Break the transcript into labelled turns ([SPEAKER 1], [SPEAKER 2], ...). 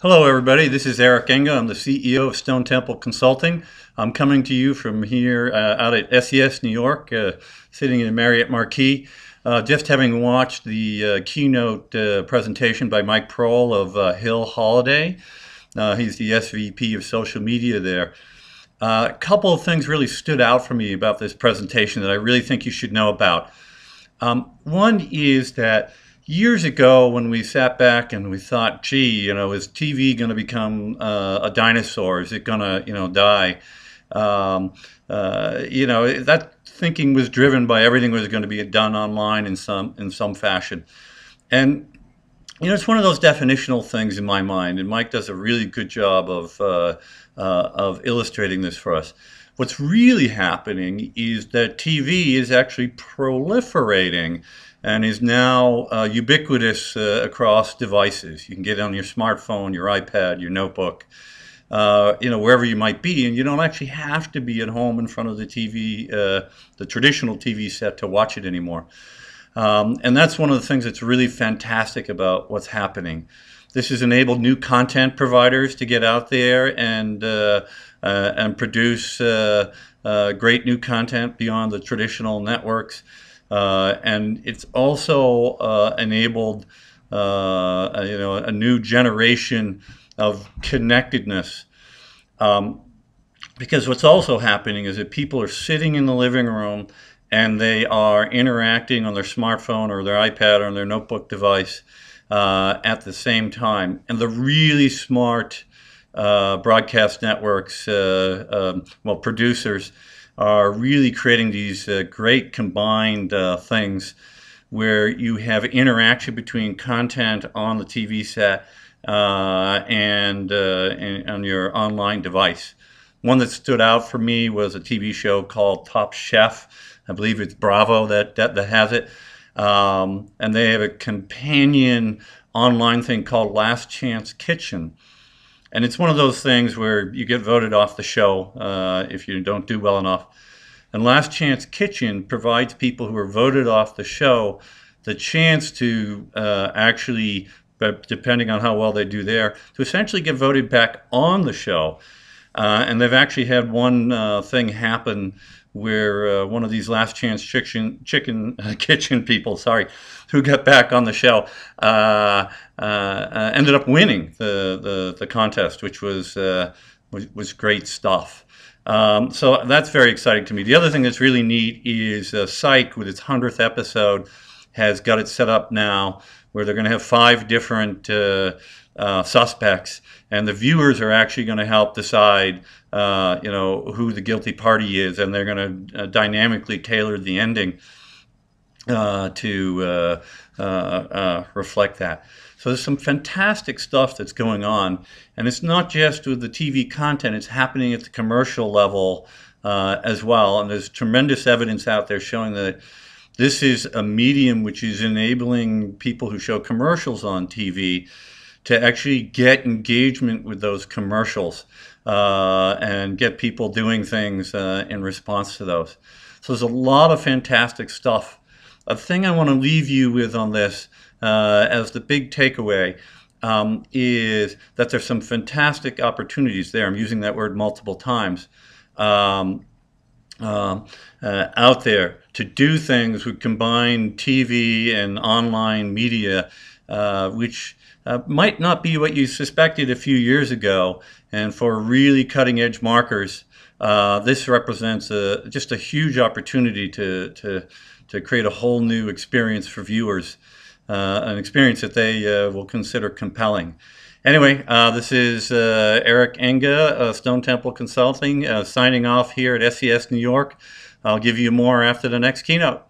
[SPEAKER 1] Hello, everybody. This is Eric Enga. I'm the CEO of Stone Temple Consulting. I'm coming to you from here out at SES, New York, sitting in Marriott Marquis. Just having watched the keynote presentation by Mike Proulx of Hill Holiday. He's the SVP of social media there. A couple of things really stood out for me about this presentation that I really think you should know about. One is that years ago when we sat back and we thought, gee, is TV going to become a dinosaur? Is it going to, die? That thinking was driven by everything was going to be done online in some fashion. And it's one of those definitional things in my mind, and Mike does a really good job of illustrating this for us. What's really happening is that TV is actually proliferating and is now ubiquitous across devices. You can get it on your smartphone, your iPad, your notebook, wherever you might be, and you don't actually have to be at home in front of the TV, the traditional TV set to watch it anymore. And that's one of the things that's really fantastic about what's happening. This has enabled new content providers to get out there and produce great new content beyond the traditional networks. And it's also enabled a new generation of connectedness. Because what's also happening is that people are sitting in the living room and they are interacting on their smartphone or their iPad or their notebook device at the same time. And the really smart broadcast networks, producers, are really creating these great combined things where you have interaction between content on the TV set and on your online device. One that stood out for me was a TV show called Top Chef. I believe it's Bravo that has it. And they have a companion online thing called Last Chance Kitchen. And it's one of those things where you get voted off the show if you don't do well enough. And Last Chance Kitchen provides people who are voted off the show the chance to actually, depending on how well they do there, to essentially get voted back on the show. And they've actually had one thing happen where one of these Last Chance Kitchen people, who got back on the show, ended up winning the contest, which was great stuff. So that's very exciting to me. The other thing that's really neat is Psych, with its 100th episode, has got it set up now where they're going to have 5 different suspects, and the viewers are actually going to help decide who the guilty party is, and they're going to dynamically tailor the ending to reflect that. So there's some fantastic stuff that's going on, and it's not just with the TV content, it's happening at the commercial level as well, and there's tremendous evidence out there showing that this is a medium which is enabling people who show commercials on TV to actually get engagement with those commercials and get people doing things in response to those. So there's a lot of fantastic stuff. A thing I want to leave you with on this as the big takeaway is that there's some fantastic opportunities there. I'm using that word multiple times. Out there to do things with combined TV and online media, which might not be what you suspected a few years ago. And for really cutting edge markers, this represents just a huge opportunity to create a whole new experience for viewers, an experience that they will consider compelling. Anyway, this is Eric Enga, Stone Temple Consulting, signing off here at SES New York. I'll give you more after the next keynote.